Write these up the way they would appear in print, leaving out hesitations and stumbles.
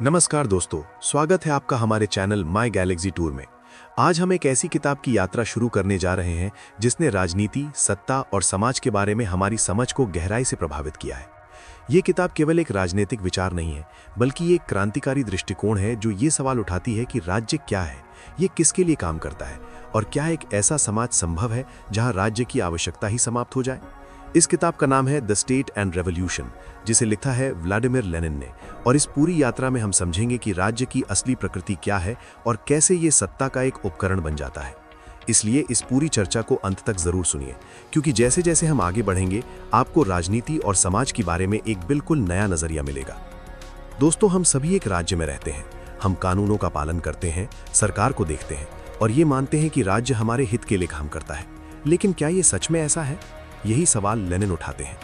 नमस्कार दोस्तों, स्वागत है आपका हमारे चैनल माय गैलेक्सी टूर में। आज हम एक ऐसी किताब की यात्रा शुरू करने जा रहे हैं जिसने राजनीति, सत्ता और समाज के बारे में हमारी समझ को गहराई से प्रभावित किया है। ये किताब केवल एक राजनीतिक विचार नहीं है, बल्कि ये एक क्रांतिकारी दृष्टिकोण है जो ये सवाल उठाती है कि राज्य क्या है, ये किसके लिए काम करता है और क्या एक ऐसा समाज संभव है जहाँ राज्य की आवश्यकता ही समाप्त हो जाए। इस किताब का नाम है द स्टेट एंड रेवोल्यूशन, जिसे लिखा है व्लादिमीर लेनिन ने। और इस पूरी यात्रा में हम समझेंगे कि राज्य की असली प्रकृति क्या है और कैसे ये सत्ता का एक उपकरण बन जाता है। इसलिए इस पूरी चर्चा को अंत तक जरूर सुनिए, क्योंकि जैसे जैसे हम आगे बढ़ेंगे आपको राजनीति और समाज के बारे में एक बिल्कुल नया नजरिया मिलेगा। दोस्तों, हम सभी एक राज्य में रहते हैं। हम कानूनों का पालन करते हैं, सरकार को देखते हैं और ये मानते हैं कि राज्य हमारे हित के लिए काम करता है। लेकिन क्या ये सच में ऐसा है? यही सवाल लेनिन उठाते हैं।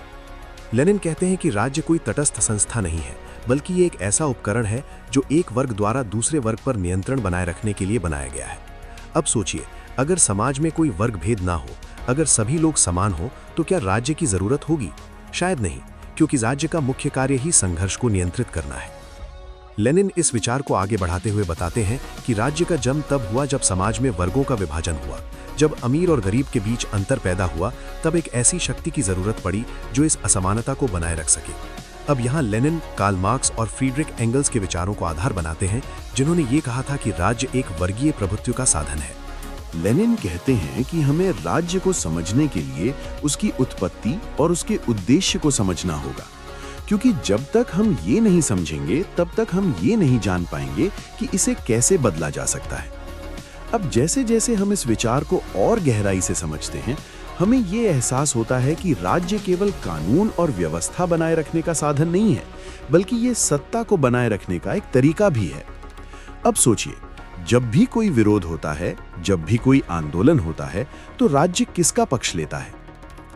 लेनिन कहते हैं कि राज्य कोई तटस्थ संस्था नहीं है, बल्कि ये एक ऐसा उपकरण है जो एक वर्ग द्वारा दूसरे वर्ग पर नियंत्रण बनाए रखने के लिए बनाया गया है। अब सोचिए, अगर समाज में कोई वर्ग भेद ना हो, अगर सभी लोग समान हो, तो क्या राज्य की जरूरत होगी? शायद नहीं, क्योंकि राज्य का मुख्य कार्य ही संघर्ष को नियंत्रित करना है। लेनिन इस विचार को आगे बढ़ाते हुए बताते हैं कि राज्य का जन्म तब हुआ जब समाज में वर्गों का विभाजन हुआ। जब अमीर और गरीब के बीच अंतर पैदा हुआ, तब एक ऐसी शक्ति की जरूरत पड़ी जो इस असमानता को बनाए रख सके। अब यहाँ लेनिन, कार्ल मार्क्स और फ्रीडरिक एंगल्स के विचारों को आधार बनाते हैं, जिन्होंने ये कहा था कि राज्य एक वर्गीय प्रभुत्व का साधन है। लेनिन कहते हैं कि हमें राज्य को समझने के लिए उसकी उत्पत्ति और उसके उद्देश्य को समझना होगा, क्योंकि जब तक हम ये नहीं समझेंगे तब तक हम ये नहीं जान पाएंगे कि इसे कैसे बदला जा सकता है। अब जैसे जैसे हम इस विचार को और गहराई से समझते हैं, हमें ये एहसास होता है कि राज्य केवल कानून और व्यवस्था बनाए रखने का साधन नहीं है, बल्कि ये सत्ता को बनाए रखने का एक तरीका भी है। अब सोचिए, जब भी कोई विरोध होता है, जब भी कोई आंदोलन होता है, तो राज्य किसका पक्ष लेता है?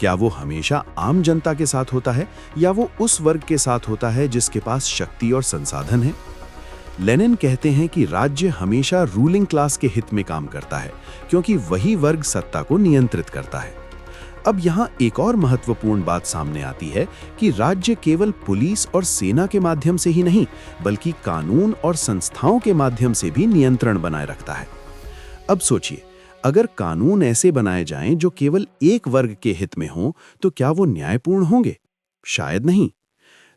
क्या वो हमेशा आम जनता के साथ होता है या वो उस वर्ग के साथ होता है जिसके पास शक्ति और संसाधन है? लेनिन कहते हैं कि राज्य हमेशा रूलिंग क्लास के हित में काम करता है, क्योंकि वही वर्ग सत्ता को नियंत्रित करता है। अब यहाँ एक और महत्वपूर्ण बात सामने आती है कि राज्य केवल पुलिस और सेना के माध्यम से ही नहीं, बल्कि कानून और संस्थाओं के माध्यम से भी नियंत्रण बनाए रखता है। अब सोचिए, अगर कानून ऐसे बनाए जाएं जो केवल एक वर्ग के हित में हों, तो क्या वो न्यायपूर्ण होंगे? शायद नहीं।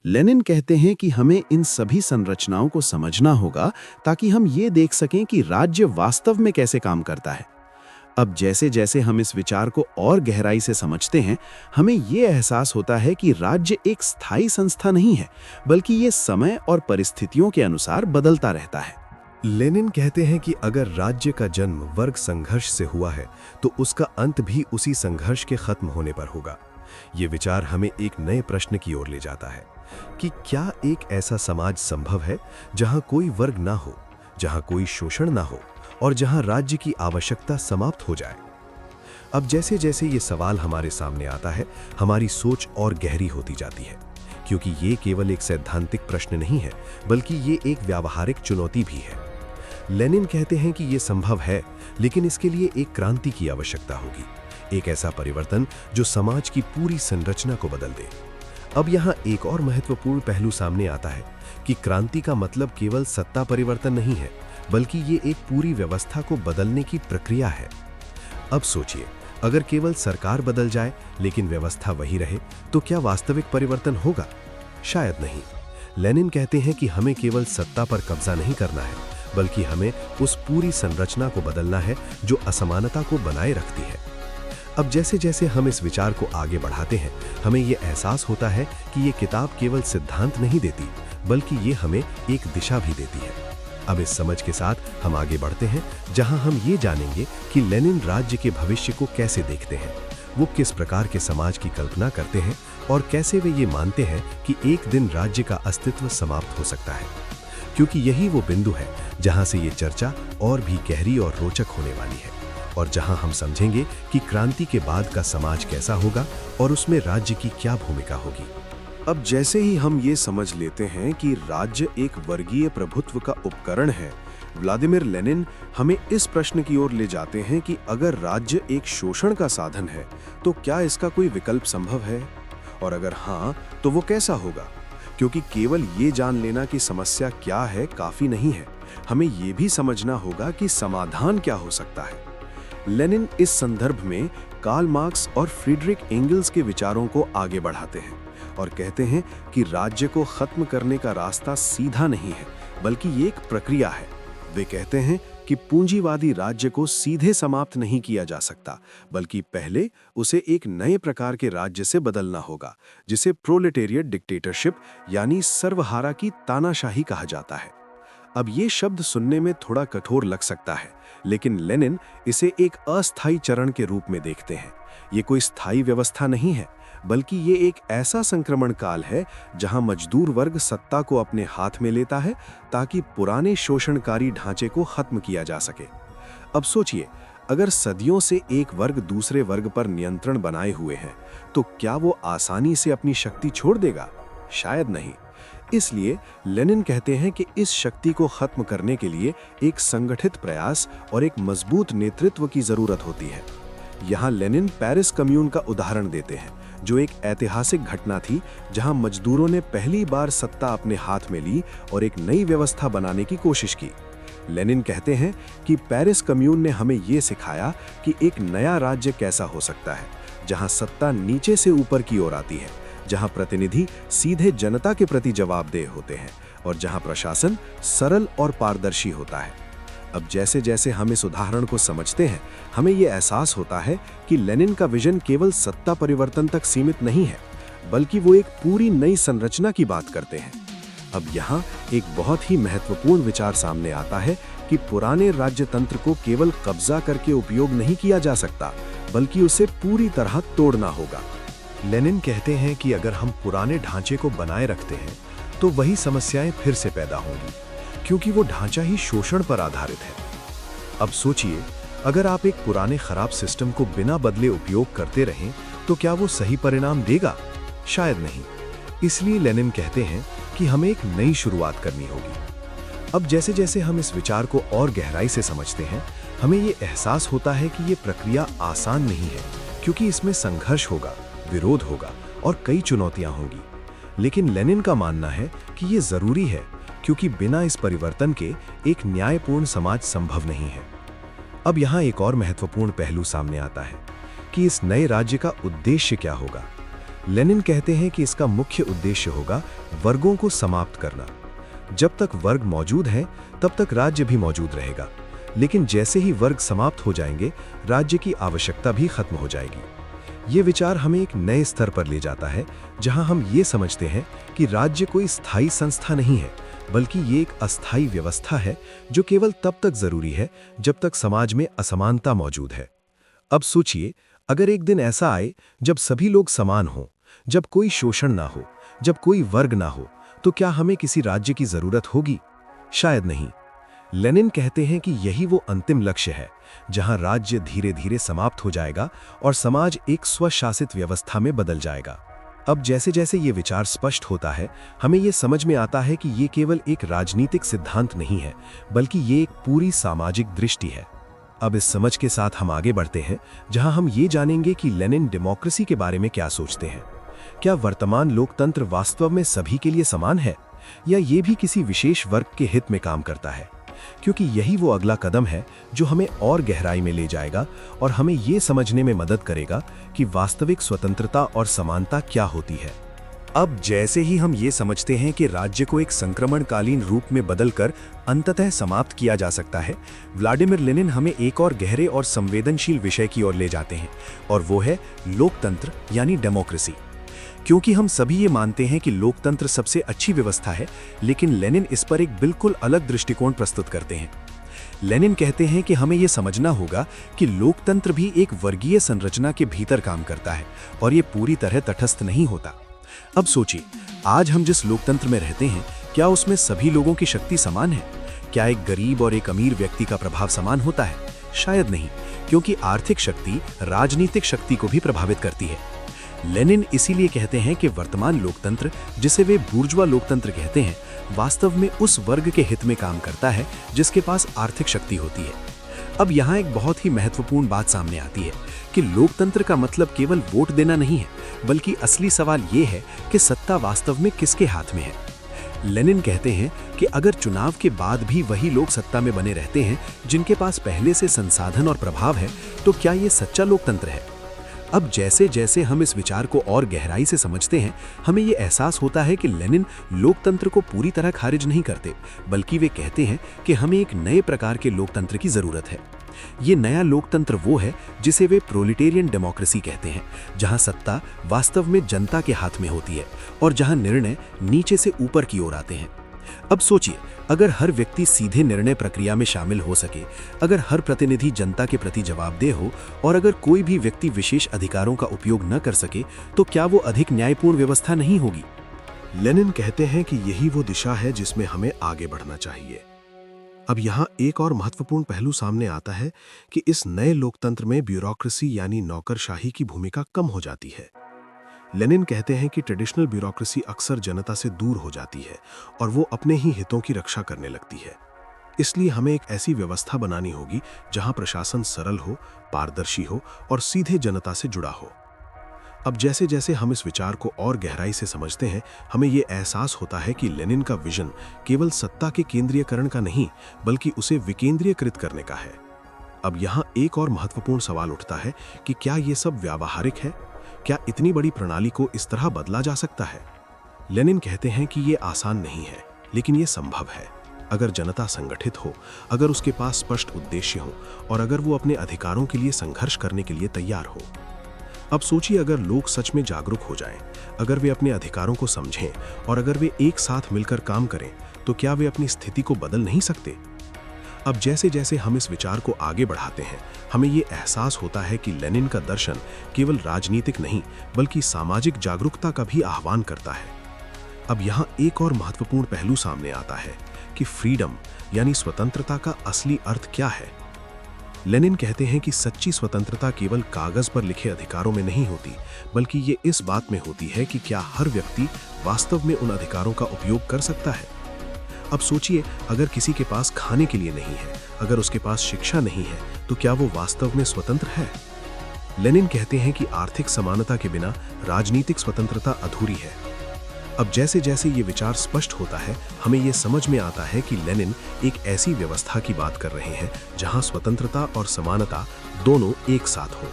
लेनिन कहते हैं कि हमें इन सभी संरचनाओं को समझना होगा ताकि हम ये देख सकें कि राज्य वास्तव में कैसे काम करता है। अब जैसे जैसे हम इस विचार को और गहराई से समझते हैं, हमें ये एहसास होता है कि राज्य एक स्थायी संस्था नहीं है, बल्कि ये समय और परिस्थितियों के अनुसार बदलता रहता है। लेनिन कहते हैं कि अगर राज्य का जन्म वर्ग संघर्ष से हुआ है, तो उसका अंत भी उसी संघर्ष के खत्म होने पर होगा। ये विचार हमें एक नए प्रश्न की ओर ले जाता है कि क्या एक ऐसा समाज संभव है जहां कोई वर्ग ना हो, जहां कोई शोषण ना हो और जहां राज्य की आवश्यकता समाप्त हो जाए। अब जैसे जैसे ये सवाल हमारे सामने आता है, हमारी सोच और गहरी होती जाती है, क्योंकि ये केवल एक सैद्धांतिक प्रश्न नहीं है, बल्कि ये एक व्यावहारिक चुनौती भी है। लेनिन कहते हैं कि ये संभव है, लेकिन इसके लिए एक क्रांति की आवश्यकता होगी, एक ऐसा परिवर्तन जो समाज की पूरी संरचना को बदल दे। अब यहाँ एक और महत्वपूर्ण पहलू सामने आता है कि क्रांति का मतलब केवल सत्ता परिवर्तन नहीं है, बल्कि ये एक पूरी व्यवस्था को बदलने की प्रक्रिया है। अब सोचिए, अगर केवल सरकार बदल जाए लेकिन व्यवस्था वही रहे, तो क्या वास्तविक परिवर्तन होगा? शायद नहीं। लेनिन कहते हैं कि हमें केवल सत्ता पर कब्जा नहीं करना है, बल्कि हमें उस पूरी संरचना को बदलना है जो असमानता को बनाए रखती है। अब जैसे जैसे हम इस विचार को आगे बढ़ाते हैं, हमें ये एहसास होता है कि ये किताब केवल सिद्धांत नहीं देती, बल्कि ये हमें एक दिशा भी देती है। अब इस समझ के साथ हम आगे बढ़ते हैं, जहां हम ये जानेंगे कि लेनिन राज्य के भविष्य को कैसे देखते हैं, वो किस प्रकार के समाज की कल्पना करते हैं और कैसे वे ये मानते हैं कि एक दिन राज्य का अस्तित्व समाप्त हो सकता है। क्योंकि यही वो बिंदु है जहां से ये चर्चा और भी गहरी और रोचक होने वाली है, और जहां हम समझेंगे कि क्रांति के बाद का समाज कैसा होगा और उसमें राज्य की क्या भूमिका होगी। अब जैसे ही हम ये समझ लेते हैं कि राज्य एक वर्गीय प्रभुत्व का उपकरण है, व्लादिमीर लेनिन हमें इस प्रश्न की ओर ले जाते हैं कि अगर राज्य एक शोषण का साधन है, तो क्या इसका कोई विकल्प संभव है? और अगर हाँ, तो वो कैसा होगा? क्योंकि केवल ये जान लेना कि समस्या क्या है काफी नहीं है, हमें ये भी समझना होगा कि समाधान क्या हो सकता है। लेनिन इस संदर्भ में कार्ल मार्क्स और फ्रीडरिक एंगल्स के विचारों को आगे बढ़ाते हैं और कहते हैं कि राज्य को खत्म करने का रास्ता सीधा नहीं है, बल्कि ये एक प्रक्रिया है। वे कहते हैं कि पूंजीवादी राज्य को सीधे समाप्त नहीं किया जा सकता, बल्कि पहले उसे एक नए प्रकार के राज्य से बदलना होगा, जिसे प्रोलेटेरिएट डिक्टेटरशिप यानी सर्वहारा की तानाशाही कहा जाता है। अब ये शब्द सुनने में थोड़ा कठोर लग सकता है, लेकिन लेनिन इसे एक अस्थायी चरण के रूप में देखते हैं। ये कोई स्थायी व्यवस्था नहीं है, बल्कि ये एक ऐसा संक्रमण काल है जहां मजदूर वर्ग सत्ता को अपने हाथ में लेता है ताकि पुराने शोषणकारी ढांचे को खत्म किया जा सके। अब सोचिए, अगर सदियों से एक वर्ग दूसरे वर्ग पर नियंत्रण बनाए हुए है, तो क्या वो आसानी से अपनी शक्ति छोड़ देगा? शायद नहीं। इसलिए लेनिन कहते हैं कि इस शक्ति को खत्म करने के लिए एक संगठित प्रयास और एक मजबूत नेतृत्व की जरूरत होती है। यहाँ लेनिन पेरिस कम्यून का उदाहरण देते हैं, जो एक ऐतिहासिक घटना थी जहां मजदूरों ने पहली बार सत्ता अपने हाथ में ली और एक नई व्यवस्था बनाने की कोशिश की। लेनिन कहते हैं कि पेरिस कम्यून ने हमें ये सिखाया कि एक नया राज्य कैसा हो सकता है, जहां सत्ता नीचे से ऊपर की ओर आती है, जहां प्रतिनिधि सीधे जनता के प्रति जवाबदेह होते हैं और जहां प्रशासन सरल और पारदर्शी होता है। अब जैसे जैसे हम इस उदाहरण को समझते हैं, हमें यह एहसास होता है कि लेनिन का विजन केवल सत्ता परिवर्तन तक सीमित नहीं है, बल्कि वो एक पूरी नई संरचना की बात करते हैं। अब यहाँ एक बहुत ही महत्वपूर्ण विचार सामने आता है कि पुराने राज्य तंत्र को केवल कब्जा करके उपयोग नहीं किया जा सकता, बल्कि उसे पूरी तरह तोड़ना होगा। लेनिन कहते हैं कि अगर हम पुराने ढांचे को बनाए रखते हैं, तो वही समस्याएं फिर से पैदा होंगी, क्योंकि वो ढांचा ही शोषण पर आधारित है। अब सोचिए, अगर आप एक पुराने खराब सिस्टम को बिना बदले उपयोग करते रहें, तो क्या वो सही परिणाम देगा? शायद नहीं। इसलिए लेनिन कहते हैं कि हमें एक नई शुरुआत करनी होगी। अब जैसे जैसे हम इस विचार को और गहराई से समझते हैं, हमें ये एहसास होता है कि ये प्रक्रिया आसान नहीं है, क्योंकि इसमें संघर्ष होगा, विरोध होगा और कई चुनौतियां होंगी। लेकिन लेनिन का मानना है कि ये जरूरी है, क्योंकि बिना इस परिवर्तन के एक न्यायपूर्ण समाज संभव नहीं है। अब यहाँ एक और महत्वपूर्ण पहलू सामने आता है कि इस नए राज्य का उद्देश्य क्या होगा। लेनिन कहते हैं कि इसका मुख्य उद्देश्य होगा वर्गों को समाप्त करना। जब तक वर्ग मौजूद हैं, तब तक राज्य भी मौजूद रहेगा, लेकिन जैसे ही वर्ग समाप्त हो जाएंगे, राज्य की आवश्यकता भी खत्म हो जाएगी। ये विचार हमें एक नए स्तर पर ले जाता है, जहां हम ये समझते हैं कि राज्य कोई स्थायी संस्था नहीं है, बल्कि ये एक अस्थायी व्यवस्था है जो केवल तब तक जरूरी है जब तक समाज में असमानता मौजूद है। अब सोचिए, अगर एक दिन ऐसा आए जब सभी लोग समान हों, जब कोई शोषण ना हो, जब कोई वर्ग ना हो, तो क्या हमें किसी राज्य की जरूरत होगी? शायद नहीं। लेनिन कहते हैं कि यही वो अंतिम लक्ष्य है, जहां राज्य धीरे धीरे समाप्त हो जाएगा और समाज एक स्वशासित व्यवस्था में बदल जाएगा। अब जैसे जैसे ये विचार स्पष्ट होता है, हमें ये समझ में आता है कि ये केवल एक राजनीतिक सिद्धांत नहीं है, बल्कि ये एक पूरी सामाजिक दृष्टि है। अब इस समझ के साथ हम आगे बढ़ते हैं, जहां हम ये जानेंगे कि लेनिन डेमोक्रेसी के बारे में क्या सोचते हैं। क्या वर्तमान लोकतंत्र वास्तव में सभी के लिए समान है, या ये भी किसी विशेष वर्ग के हित में काम करता है? क्योंकि यही वो अगला कदम है जो हमें और गहराई में ले जाएगा और हमें ये समझने में मदद करेगा कि वास्तविक स्वतंत्रता और समानता क्या होती है। अब जैसे ही हम ये समझते हैं कि राज्य को एक संक्रमणकालीन रूप में बदलकर अंततः समाप्त किया जा सकता है, व्लादिमीर लेनिन हमें एक और गहरे और संवेदनशील विषय की ओर ले जाते हैं, और वो है लोकतंत्र यानी डेमोक्रेसी। क्योंकि हम सभी ये मानते हैं कि लोकतंत्र सबसे अच्छी व्यवस्था है, लेकिन लेनिन इस पर एक बिल्कुल अलग दृष्टिकोण प्रस्तुत करते हैं। लेनिन कहते हैं कि हमें यह समझना होगा कि लोकतंत्र भी एक वर्गीय संरचना के भीतर काम करता है और ये पूरी तरह तटस्थ नहीं होता। अब सोचिए, आज हम जिस लोकतंत्र में रहते हैं, क्या उसमें सभी लोगों की शक्ति समान है? क्या एक गरीब और एक अमीर व्यक्ति का प्रभाव समान होता है? शायद नहीं, क्योंकि आर्थिक शक्ति राजनीतिक शक्ति को भी प्रभावित करती है। लेनिन इसीलिए कहते हैं कि वर्तमान लोकतंत्र, जिसे वे बूर्जवा लोकतंत्र कहते हैं, वास्तव में उस वर्ग के हित में काम करता है जिसके पास आर्थिक शक्ति होती है। अब यहाँ एक बहुत ही महत्वपूर्ण बात सामने आती है कि लोकतंत्र का मतलब केवल वोट देना नहीं है, बल्कि असली सवाल ये है कि सत्ता वास्तव में किसके हाथ में है। लेनिन कहते हैं कि अगर चुनाव के बाद भी वही लोग सत्ता में बने रहते हैं जिनके पास पहले से संसाधन और प्रभाव है, तो क्या ये सच्चा लोकतंत्र है? अब जैसे जैसे हम इस विचार को और गहराई से समझते हैं, हमें ये एहसास होता है कि लेनिन लोकतंत्र को पूरी तरह खारिज नहीं करते, बल्कि वे कहते हैं कि हमें एक नए प्रकार के लोकतंत्र की जरूरत है। ये नया लोकतंत्र वो है जिसे वे प्रोलिटेरियन डेमोक्रेसी कहते हैं, जहां सत्ता वास्तव में जनता के हाथ में होती है और जहां निर्णय नीचे से ऊपर की ओर आते हैं। अब सोचिए, अगर हर व्यक्ति सीधे निर्णय प्रक्रिया में शामिल हो सके, अगर हर प्रतिनिधि जनता के प्रति जवाबदेह हो और अगर कोई भी व्यक्ति विशेष अधिकारों का उपयोग न कर सके, तो क्या वो अधिक न्यायपूर्ण व्यवस्था नहीं होगी? लेनिन कहते हैं कि यही वो दिशा है जिसमें हमें आगे बढ़ना चाहिए। अब यहाँ एक और महत्वपूर्ण पहलू सामने आता है कि इस नए लोकतंत्र में ब्यूरोक्रेसी यानी नौकरशाही की भूमिका कम हो जाती है। लेनिन कहते हैं कि ट्रेडिशनल ब्यूरोक्रेसी अक्सर जनता से दूर हो जाती है और वो अपने ही हितों की रक्षा करने लगती है। इसलिए हमें एक ऐसी व्यवस्था बनानी होगी जहां प्रशासन सरल हो, पारदर्शी हो और सीधे जनता से जुड़ा हो। अब जैसे जैसे हम इस विचार को और गहराई से समझते हैं, हमें ये एहसास होता है कि लेनिन का विजन केवल सत्ता के केंद्रीयकरण का नहीं, बल्कि उसे विकेंद्रीयकृत करने का है। अब यहाँ एक और महत्वपूर्ण सवाल उठता है कि क्या ये सब व्यावहारिक है? क्या इतनी बड़ी प्रणाली को इस तरह बदला जा सकता है? लेनिन कहते हैं कि ये आसान नहीं है, लेकिन ये संभव है। अगर जनता संगठित हो, अगर उसके पास स्पष्ट उद्देश्य हो और अगर वो अपने अधिकारों के लिए संघर्ष करने के लिए तैयार हो। अब सोचिए, अगर लोग सच में जागरूक हो जाएं, अगर वे अपने अधिकारों को समझें और अगर वे एक साथ मिलकर काम करें, तो क्या वे अपनी स्थिति को बदल नहीं सकते? अब जैसे जैसे हम इस विचार को आगे बढ़ाते हैं, हमें ये एहसास होता है कि लेनिन का दर्शन केवल राजनीतिक नहीं, बल्कि सामाजिक जागरूकता का भी आह्वान करता है। अब यहाँ एक और महत्वपूर्ण पहलू सामने आता है कि फ्रीडम यानी स्वतंत्रता का असली अर्थ क्या है। लेनिन कहते हैं कि सच्ची स्वतंत्रता केवल कागज पर लिखे अधिकारों में नहीं होती, बल्कि ये इस बात में होती है कि क्या हर व्यक्ति वास्तव में उन अधिकारों का उपयोग कर सकता है। अब सोचिए, अगर किसी के पास खाने के लिए नहीं है, अगर उसके पास शिक्षा नहीं है, तो क्या वो वास्तव में स्वतंत्र है? लेनिन कहते हैं कि आर्थिक समानता के बिना राजनीतिक स्वतंत्रता अधूरी है। अब जैसे जैसे ये विचार स्पष्ट होता है, हमें ये समझ में आता है कि लेनिन एक ऐसी व्यवस्था की बात कर रहे हैं जहां स्वतंत्रता और समानता दोनों एक साथ हों।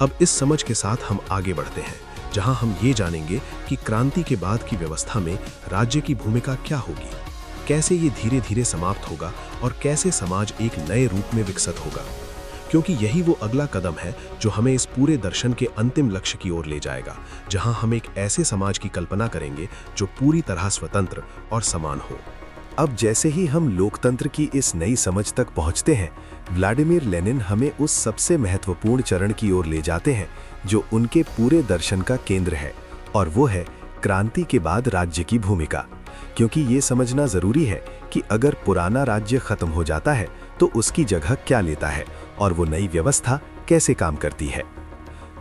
अब इस समझ के साथ हम आगे बढ़ते हैं, जहां हम ये जानेंगे कि क्रांति के बाद की व्यवस्था में राज्य की भूमिका क्या होगी, कैसे ये धीरे धीरे समाप्त होगा और कैसे समाज एक नए रूप में विकसित होगा, क्योंकि यही वो अगला कदम है जो हमें इस पूरे दर्शन के अंतिम लक्ष्य की ओर ले जाएगा, जहां हम एक ऐसे समाज की कल्पना करेंगे जो पूरी तरह स्वतंत्र और समान हो। अब जैसे ही हम लोकतंत्र की इस नई समझ तक पहुंचते हैं, व्लादिमीर लेनिन हमें उस सबसे महत्वपूर्ण चरण की ओर ले जाते हैं जो उनके पूरे दर्शन का केंद्र है, और वो है क्रांति के बाद राज्य की भूमिका। क्योंकि ये समझना जरूरी है कि अगर पुराना राज्य खत्म हो जाता है तो उसकी जगह क्या लेता है और वो नई व्यवस्था कैसे काम करती है।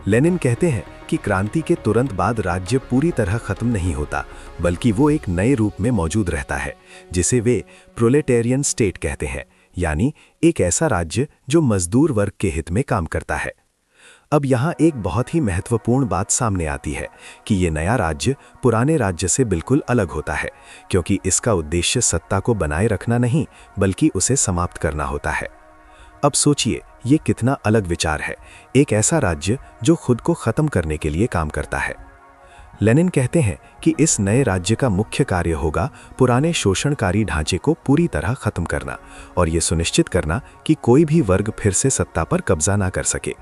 लेनिन कहते हैं कि क्रांति के तुरंत बाद राज्य पूरी तरह खत्म नहीं होता, बल्कि वो एक नए रूप में मौजूद रहता है, जिसे वे प्रोलेटेरियन स्टेट कहते हैं, यानी एक ऐसा राज्य जो मजदूर वर्ग के हित में काम करता है। अब यहाँ एक बहुत ही महत्वपूर्ण बात सामने आती है कि ये नया राज्य पुराने राज्य से बिल्कुल अलग होता है, क्योंकि इसका उद्देश्य सत्ता को बनाए रखना नहीं, बल्कि उसे समाप्त करना होता है। अब सोचिए, ये कितना अलग विचार है, एक ऐसा राज्य जो खुद को खत्म करने के लिए काम करता है। लेनिन कहते हैं कि इस नए राज्य का मुख्य कार्य होगा पुराने शोषणकारी ढांचे को पूरी तरह खत्म करना और ये सुनिश्चित करना कि कोई भी वर्ग फिर से सत्ता पर कब्जा ना कर सके।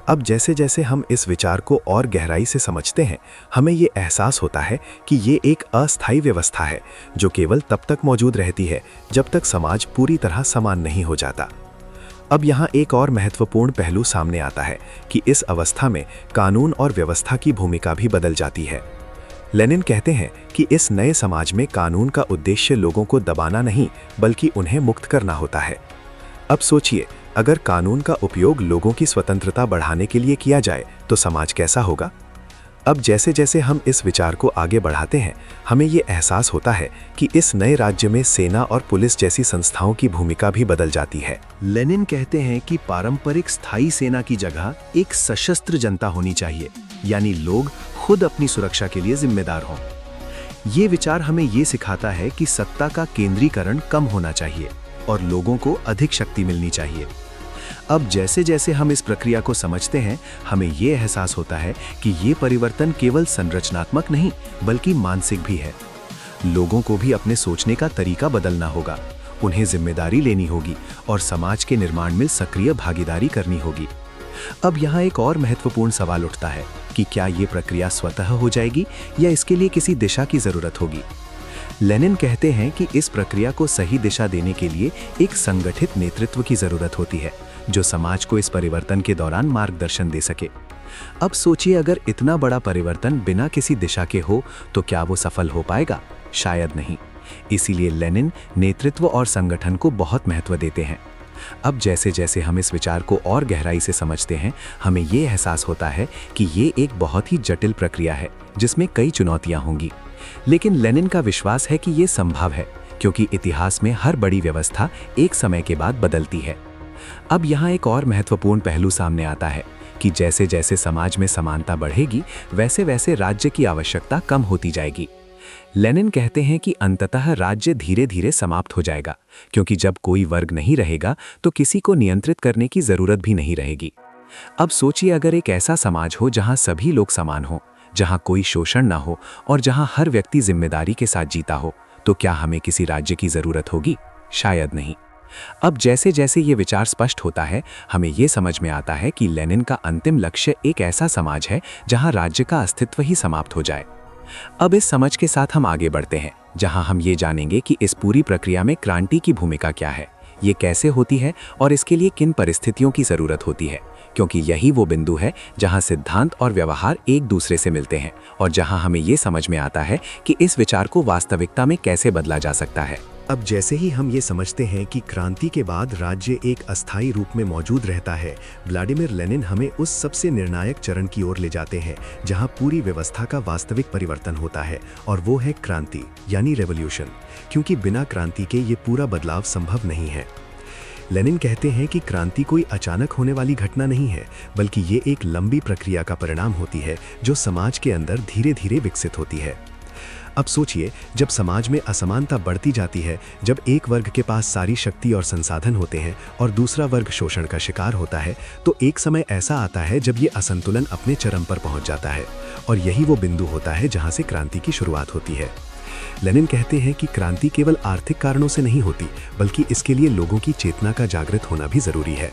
अब जैसे जैसे हम इस विचार को और गहराई से समझते हैं, हमें ये एहसास होता है कि ये एक अस्थायी व्यवस्था है जो केवल तब तक मौजूद रहती है जब तक समाज पूरी तरह समान नहीं हो जाता। अब यहाँ एक और महत्वपूर्ण पहलू सामने आता है कि इस अवस्था में कानून और व्यवस्था की भूमिका भी बदल जाती है। लेनिन कहते हैं कि इस नए समाज में कानून का उद्देश्य लोगों को दबाना नहीं, बल्कि उन्हें मुक्त करना होता है। अब सोचिए, अगर कानून का उपयोग लोगों की स्वतंत्रता बढ़ाने के लिए किया जाए तो समाज कैसा होगा? अब जैसे जैसे हम इस विचार को आगे बढ़ाते हैं, हमें ये एहसास होता है कि इस नए राज्य में सेना और पुलिस जैसी संस्थाओं की भूमिका भी बदल जाती है। लेनिन कहते हैं कि पारंपरिक स्थायी सेना की जगह एक सशस्त्र जनता होनी चाहिए, यानी लोग खुद अपनी सुरक्षा के लिए जिम्मेदार हों। ये विचार हमें ये सिखाता है कि सत्ता का केंद्रीकरण कम होना चाहिए और लोगों को अधिक शक्ति मिलनी चाहिए। अब जैसे जैसे हम इस प्रक्रिया को समझते हैं, हमें ये एहसास होता है कि ये परिवर्तन केवल संरचनात्मक नहीं बल्कि मानसिक भी है। लोगों को भी अपने सोचने का तरीका बदलना होगा, उन्हें जिम्मेदारी लेनी होगी और समाज के निर्माण में सक्रिय भागीदारी करनी होगी। अब यहाँ एक और महत्वपूर्ण सवाल उठता है कि क्या ये प्रक्रिया स्वतः हो जाएगी या इसके लिए किसी दिशा की जरूरत होगी। लेनिन कहते हैं कि इस प्रक्रिया को सही दिशा देने के लिए एक संगठित नेतृत्व की जरूरत होती है, जो समाज को इस परिवर्तन के दौरान मार्गदर्शन दे सके। अब सोचिए, अगर इतना बड़ा परिवर्तन बिना किसी दिशा के हो तो क्या वो सफल हो पाएगा? शायद नहीं। इसीलिए लेनिन नेतृत्व और संगठन को बहुत महत्व देते हैं। अब जैसे जैसे हम इस विचार को और गहराई से समझते हैं, हमें ये एहसास होता है कि ये एक बहुत ही जटिल प्रक्रिया है जिसमें कई चुनौतियां होंगी। लेकिन लेनिन का विश्वास है कि ये संभव है, क्योंकि इतिहास में हर बड़ी व्यवस्था एक समय के बाद बदलती है। अब यहाँ एक और महत्वपूर्ण पहलू सामने आता है कि जैसे जैसे समाज में समानता बढ़ेगी, वैसे वैसे राज्य की आवश्यकता कम होती जाएगी। लेनिन कहते हैं कि अंततः राज्य धीरे धीरे समाप्त हो जाएगा, क्योंकि जब कोई वर्ग नहीं रहेगा तो किसी को नियंत्रित करने की जरूरत भी नहीं रहेगी। अब सोचिए, अगर एक ऐसा समाज हो जहां सभी लोग समान हो, जहां कोई शोषण ना हो और जहां हर व्यक्ति जिम्मेदारी के साथ जीता हो, तो क्या हमें किसी राज्य की जरूरत होगी? शायद नहीं। अब जैसे जैसे ये विचार स्पष्ट होता है, हमें ये समझ में आता है कि लेनिन का अंतिम लक्ष्य एक ऐसा समाज है जहां राज्य का अस्तित्व ही समाप्त हो जाए। अब इस समझ के साथ हम आगे बढ़ते हैं, जहां हम ये जानेंगे कि इस पूरी प्रक्रिया में क्रांति की भूमिका क्या है, ये कैसे होती है और इसके लिए किन परिस्थितियों की जरूरत होती है, क्योंकि यही वो बिंदु है जहां सिद्धांत और व्यवहार एक दूसरे से मिलते हैं और जहां हमें ये समझ में आता है कि इस विचार को वास्तविकता में कैसे बदला जा सकता है। अब जैसे ही हम ये समझते हैं कि क्रांति के बाद राज्य एक अस्थायी रूप में मौजूद रहता है, व्लादिमीर लेनिन हमें उस सबसे निर्णायक चरण की ओर ले जाते हैं जहां पूरी व्यवस्था का वास्तविक परिवर्तन होता है, और वो है क्रांति यानी रेवोल्यूशन, क्योंकि बिना क्रांति के ये पूरा बदलाव संभव नहीं है। लेनिन कहते हैं कि क्रांति कोई अचानक होने वाली घटना नहीं है, बल्कि ये एक लंबी प्रक्रिया का परिणाम होती है जो समाज के अंदर धीरे धीरे विकसित होती है। अब सोचिए, जब समाज में असमानता बढ़ती जाती है, जब एक वर्ग के पास सारी शक्ति और संसाधन होते हैं और दूसरा वर्ग शोषण का शिकार होता है, तो एक समय ऐसा आता है जब ये असंतुलन अपने चरम पर पहुंच जाता है, और यही वो बिंदु होता है जहां से क्रांति की शुरुआत होती है। लेनिन कहते हैं कि क्रांति केवल आर्थिक कारणों से नहीं होती, बल्कि इसके लिए लोगों की चेतना का जागृत होना भी जरूरी है।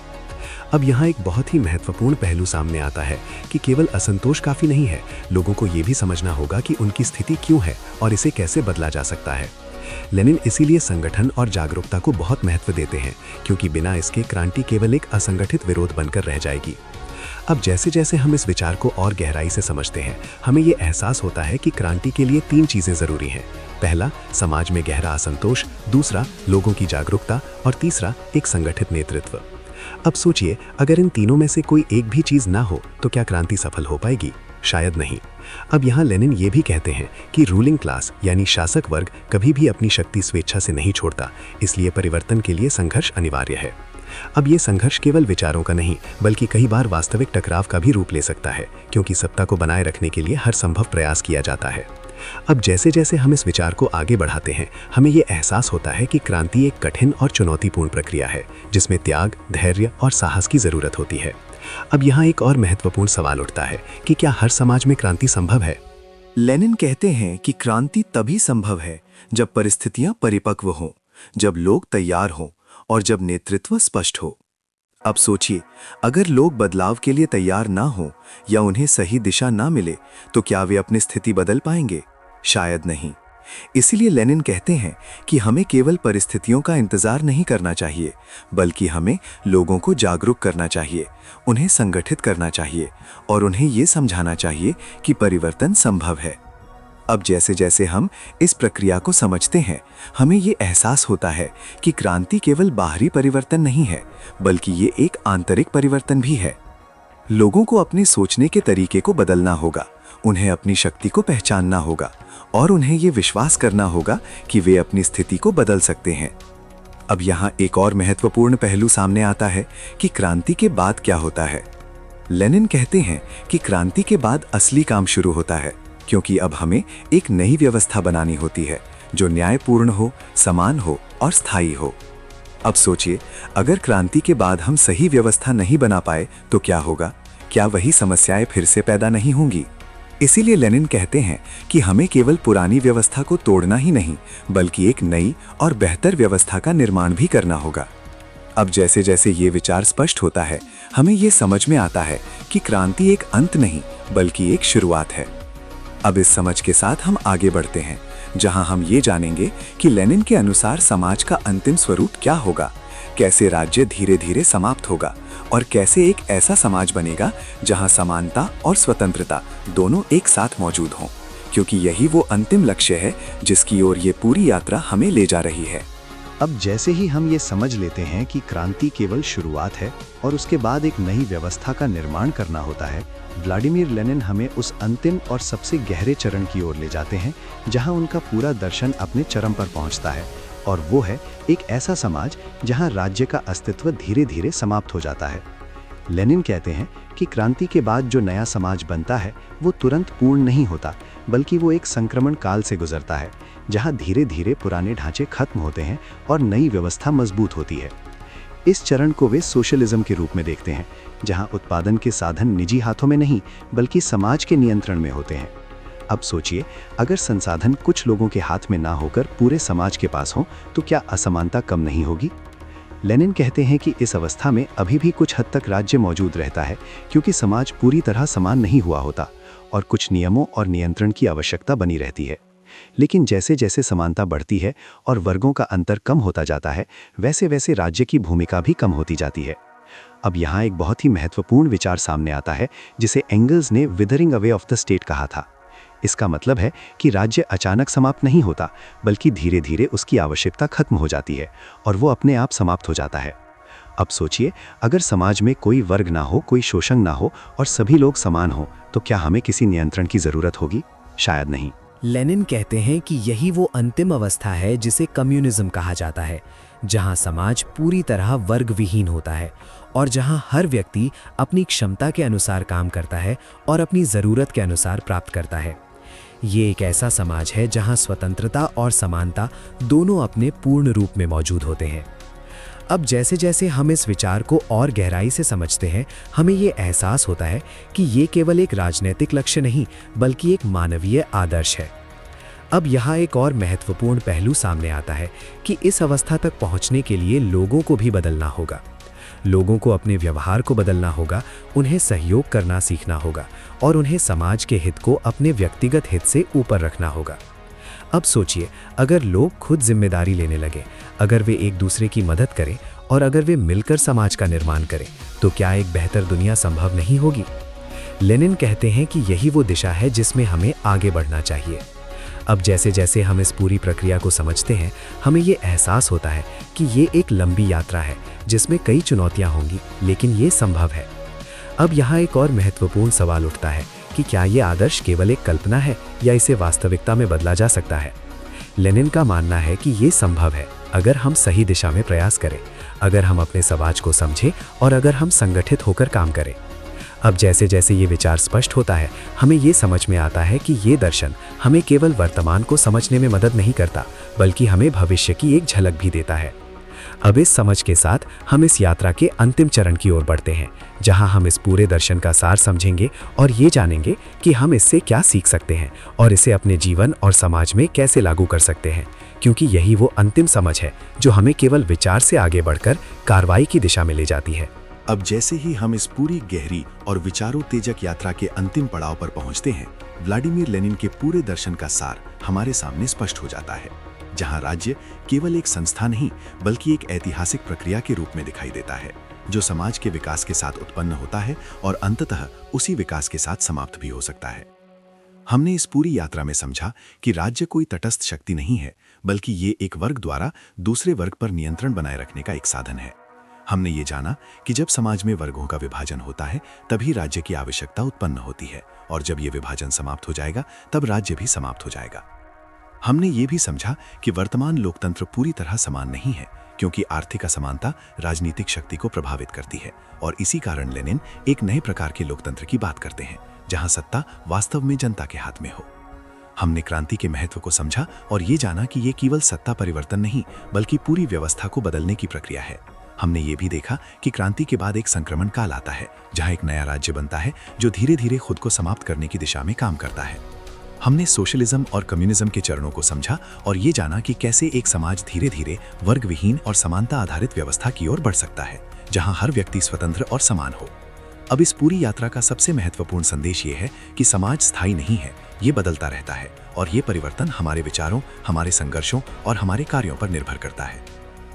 अब यहाँ एक बहुत ही महत्वपूर्ण पहलू सामने आता है कि केवल असंतोष काफी नहीं है, लोगों को ये भी समझना होगा कि उनकी स्थिति क्यों है और इसे कैसे बदला जा सकता है। लेनिन इसीलिए संगठन और जागरूकता को बहुत महत्व देते हैं, क्योंकि बिना इसके क्रांति केवल एक असंगठित विरोध बनकर रह जाएगी। अब जैसे जैसे हम इस विचार को और गहराई से समझते हैं, हमें ये एहसास होता है कि क्रांति के लिए 3 चीजें जरूरी हैं। पहला, समाज में गहरा असंतोष, दूसरा, लोगों की जागरूकता, और तीसरा, एक संगठित नेतृत्व। अब सोचिए, अगर इन तीनों में से कोई एक भी चीज ना हो तो क्या क्रांति सफल हो पाएगी? शायद नहीं। अब यहाँ लेनिन ये भी कहते हैं कि रूलिंग क्लास यानी शासक वर्ग कभी भी अपनी शक्ति स्वेच्छा से नहीं छोड़ता, इसलिए परिवर्तन के लिए संघर्ष अनिवार्य है। अब ये संघर्ष केवल विचारों का नहीं, बल्कि कई बार वास्तविक टकराव का भी रूप ले सकता है, क्योंकि सत्ता को बनाए रखने के लिए हर संभव प्रयास किया जाता है। अब जैसे जैसे हम इस विचार को आगे बढ़ाते हैं, हमें ये एहसास होता है कि क्रांति एक कठिन और चुनौतीपूर्ण प्रक्रिया है, जिसमें त्याग, धैर्य और साहस की जरूरत होती है। अब यहाँ एक और महत्वपूर्ण सवाल उठता है कि क्या हर समाज में क्रांति संभव है? लेनिन कहते हैं कि क्रांति तभी संभव है जब परिस्थितियां परिपक्व हों, जब लोग तैयार हों और जब नेतृत्व स्पष्ट हो। अब सोचिए, अगर लोग बदलाव के लिए तैयार ना हो या उन्हें सही दिशा ना मिले, तो क्या वे अपनी स्थिति बदल पाएंगे? शायद नहीं। इसीलिए लेनिन कहते हैं कि हमें केवल परिस्थितियों का इंतजार नहीं करना चाहिए, बल्कि हमें लोगों को जागरूक करना चाहिए, उन्हें संगठित करना चाहिए और उन्हें ये समझाना चाहिए कि परिवर्तन संभव है। अब जैसे जैसे हम इस प्रक्रिया को समझते हैं, हमें ये एहसास होता है कि क्रांति केवल बाहरी परिवर्तन नहीं है, बल्कि ये एक आंतरिक परिवर्तन भी है। लोगों को अपने सोचने के तरीके को बदलना होगा, उन्हें अपनी शक्ति को पहचानना होगा और उन्हें ये विश्वास करना होगा कि वे अपनी स्थिति को बदल सकते हैं। अब यहाँ एक और महत्वपूर्ण पहलू सामने आता है कि क्रांति के बाद क्या होता है। लेनिन कहते हैं कि क्रांति के बाद असली काम शुरू होता है, क्योंकि अब हमें एक नई व्यवस्था बनानी होती है जो न्यायपूर्ण हो, समान हो और स्थायी हो। अब सोचिए, अगर क्रांति के बाद हम सही व्यवस्था नहीं बना पाए तो क्या होगा? क्या वही समस्याएं फिर से पैदा नहीं होंगी? इसीलिए लेनिन कहते हैं कि हमें केवल पुरानी व्यवस्था को तोड़ना ही नहीं, बल्कि एक नई और बेहतर व्यवस्था का निर्माण भी करना होगा। अब जैसे जैसे ये विचार स्पष्ट होता है, हमें ये समझ में आता है कि क्रांति एक अंत नहीं, बल्कि एक शुरुआत है। अब इस समझ के साथ हम आगे बढ़ते हैं, जहां हम ये जानेंगे कि लेनिन के अनुसार समाज का अंतिम स्वरूप क्या होगा, कैसे राज्य धीरे धीरे समाप्त होगा और कैसे एक ऐसा समाज बनेगा जहां समानता और स्वतंत्रता दोनों एक साथ मौजूद हों, क्योंकि यही वो अंतिम लक्ष्य है जिसकी ओर ये पूरी यात्रा हमें ले जा रही है। अब जैसे ही हम ये समझ लेते हैं कि क्रांति केवल शुरुआत है और उसके बाद एक नई व्यवस्था का निर्माण करना होता है, व्लादिमीर लेनिन हमें उस अंतिम और सबसे गहरे चरण की ओर ले जाते हैं जहां उनका पूरा दर्शन अपने चरम पर पहुंचता है, और वो है एक ऐसा समाज जहां राज्य का अस्तित्व धीरे धीरे समाप्त हो जाता है। लेनिन कहते हैं कि क्रांति के बाद जो नया समाज बनता है वो तुरंत पूर्ण नहीं होता, बल्कि वो एक संक्रमण काल से गुजरता है जहां धीरे धीरे पुराने ढांचे खत्म होते हैं और नई व्यवस्था मजबूत होती है। इस चरण को वे सोशलिज्म के रूप में देखते हैं, जहां उत्पादन के साधन निजी हाथों में नहीं बल्कि समाज के नियंत्रण में होते हैं। अब सोचिए, अगर संसाधन कुछ लोगों के हाथ में ना होकर पूरे समाज के पास हो तो क्या असमानता कम नहीं होगी? लेनिन कहते हैं कि इस अवस्था में अभी भी कुछ हद तक राज्य मौजूद रहता है, क्योंकि समाज पूरी तरह समान नहीं हुआ होता और कुछ नियमों और नियंत्रण की आवश्यकता बनी रहती है। लेकिन जैसे जैसे समानता बढ़ती है और वर्गों का अंतर कम होता जाता है, वैसे वैसे राज्य की भूमिका भी कम होती जाती है। अब यहाँ एक बहुत ही महत्वपूर्ण विचार सामने आता है जिसे एंगल्स ने withering away of the state कहा था। इसका मतलब है कि राज्य अचानक समाप्त नहीं होता, बल्कि धीरे धीरे उसकी आवश्यकता खत्म हो जाती है और वो अपने आप समाप्त हो जाता है। अब सोचिए, अगर समाज में कोई वर्ग ना हो, कोई शोषण ना हो और सभी लोग समान हो, तो क्या हमें किसी नियंत्रण की जरूरत होगी? शायद नहीं। लेनिन कहते हैं कि यही वो अंतिम अवस्था है जिसे कम्युनिज्म कहा जाता है, जहां समाज पूरी तरह वर्ग विहीन होता है और जहां हर व्यक्ति अपनी क्षमता के अनुसार काम करता है और अपनी ज़रूरत के अनुसार प्राप्त करता है। ये एक ऐसा समाज है जहां स्वतंत्रता और समानता दोनों अपने पूर्ण रूप में मौजूद होते हैं। अब जैसे जैसे हम इस विचार को और गहराई से समझते हैं, हमें ये एहसास होता है कि ये केवल एक राजनीतिक लक्ष्य नहीं, बल्कि एक मानवीय आदर्श है। अब यहाँ एक और महत्वपूर्ण पहलू सामने आता है कि इस अवस्था तक पहुँचने के लिए लोगों को भी बदलना होगा। लोगों को अपने व्यवहार को बदलना होगा, उन्हें सहयोग करना सीखना होगा और उन्हें समाज के हित को अपने व्यक्तिगत हित से ऊपर रखना होगा। अब सोचिए, अगर लोग खुद जिम्मेदारी लेने लगे, अगर वे एक दूसरे की मदद करें और अगर वे मिलकर समाज का निर्माण करें, तो क्या एक बेहतर दुनिया संभव नहीं होगी? लेनिन कहते हैं कि यही वो दिशा है जिसमें हमें आगे बढ़ना चाहिए। अब जैसे जैसे हम इस पूरी प्रक्रिया को समझते हैं, हमें ये एहसास होता है कि ये एक लंबी यात्रा है जिसमें कई चुनौतियां होंगी, लेकिन ये संभव है। अब यहाँ एक और महत्वपूर्ण सवाल उठता है कि क्या ये आदर्श केवल एक कल्पना है या इसे वास्तविकता में बदला जा सकता है? लेनिन का मानना है कि ये संभव है अगर हम सही दिशा में प्रयास करें, अगर हम अपने समाज को समझें और अगर हम संगठित होकर काम करें। अब जैसे जैसे ये विचार स्पष्ट होता है, हमें ये समझ में आता है कि ये दर्शन हमें केवल वर्तमान को समझने में मदद नहीं करता, बल्कि हमें भविष्य की एक झलक भी देता है। अब इस समझ के साथ हम इस यात्रा के अंतिम चरण की ओर बढ़ते हैं, जहां हम इस पूरे दर्शन का सार समझेंगे और ये जानेंगे कि हम इससे क्या सीख सकते हैं और इसे अपने जीवन और समाज में कैसे लागू कर सकते हैं, क्योंकि यही वो अंतिम समझ है जो हमें केवल विचार से आगे बढ़कर कार्रवाई की दिशा में ले जाती है। अब जैसे ही हम इस पूरी गहरी और विचारोत्तेजक यात्रा के अंतिम पड़ाव पर पहुंचते हैं, व्लादिमीर लेनिन के पूरे दर्शन का सार हमारे सामने स्पष्ट हो जाता है, जहां राज्य केवल एक संस्था नहीं बल्कि एक ऐतिहासिक प्रक्रिया के रूप में दिखाई देता है, जो समाज के विकास के साथ उत्पन्न होता है और अंततः उसी विकास के साथ समाप्त भी हो सकता है। हमने इस पूरी यात्रा में समझा कि राज्य कोई तटस्थ शक्ति नहीं है, बल्कि ये एक वर्ग द्वारा दूसरे वर्ग पर नियंत्रण बनाए रखने का एक साधन है। हमने ये जाना कि जब समाज में वर्गों का विभाजन होता है तभी राज्य की आवश्यकता उत्पन्न होती है, और जब ये विभाजन समाप्त हो जाएगा तब राज्य भी समाप्त हो जाएगा। हमने ये भी समझा कि वर्तमान लोकतंत्र पूरी तरह समान नहीं है, क्योंकि आर्थिक असमानता राजनीतिक शक्ति को प्रभावित करती है, और इसी कारण लेनिन एक नए प्रकार के लोकतंत्र की बात करते हैं जहां सत्ता वास्तव में जनता के हाथ में हो। हमने क्रांति के महत्व को समझा और ये जाना कि ये केवल सत्ता परिवर्तन नहीं बल्कि पूरी व्यवस्था को बदलने की प्रक्रिया है। हमने ये भी देखा कि क्रांति के बाद एक संक्रमण काल आता है जहां एक नया राज्य बनता है जो धीरे धीरे खुद को समाप्त करने की दिशा में काम करता है। हमने सोशलिज्म और कम्युनिज्म के चरणों को समझा और ये जाना कि कैसे एक समाज धीरे धीरे वर्ग विहीन और समानता आधारित व्यवस्था की ओर बढ़ सकता है जहां हर व्यक्ति स्वतंत्र और समान हो। अब इस पूरी यात्रा का सबसे महत्वपूर्ण संदेश ये है कि समाज स्थायी नहीं है, ये बदलता रहता है, और ये परिवर्तन हमारे विचारों, हमारे संघर्षों और हमारे कार्यों पर निर्भर करता है।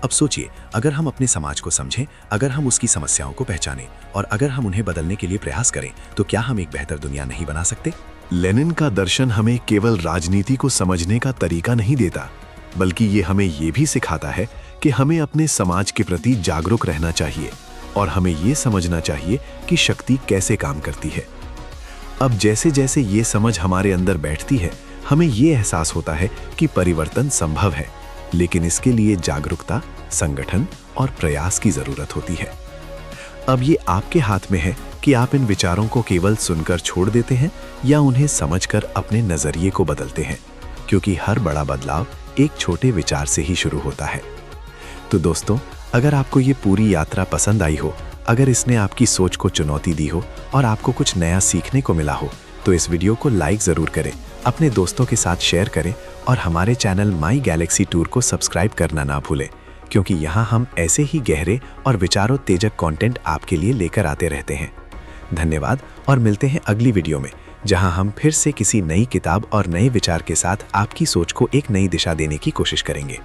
अब सोचिए, अगर हम अपने समाज को समझें, अगर हम उसकी समस्याओं को पहचानें और अगर हम उन्हें बदलने के लिए प्रयास करें, तो क्या हम एक बेहतर दुनिया नहीं बना सकते? लेनिन का दर्शन हमें केवल राजनीति को समझने का तरीका नहीं देता, बल्कि ये हमें ये भी सिखाता है कि हमें अपने समाज के प्रति जागरूक रहना चाहिए और हमें ये समझना चाहिए कि शक्ति कैसे काम करती है। अब जैसे जैसे ये समझ हमारे अंदर बैठती है, हमें ये एहसास होता है कि परिवर्तन संभव है, लेकिन इसके लिए जागरूकता, संगठन और प्रयास की जरूरत होती है। अब ये आपके हाथ में है कि आप इन विचारों को केवल सुनकर छोड़ देते हैं या उन्हें समझकर अपने नजरिए को बदलते हैं, क्योंकि हर बड़ा बदलाव एक छोटे विचार से ही शुरू होता है। तो दोस्तों, अगर आपको ये पूरी यात्रा पसंद आई हो, अगर इसने आपकी सोच को चुनौती दी हो और आपको कुछ नया सीखने को मिला हो, तो इस वीडियो को लाइक ज़रूर करें, अपने दोस्तों के साथ शेयर करें और हमारे चैनल माई गैलेक्सी टूर को सब्सक्राइब करना ना भूलें, क्योंकि यहाँ हम ऐसे ही गहरे और विचारोत्तेजक कंटेंट आपके लिए लेकर आते रहते हैं। धन्यवाद और मिलते हैं अगली वीडियो में, जहां हम फिर से किसी नई किताब और नए विचार के साथ आपकी सोच को एक नई दिशा देने की कोशिश करेंगे।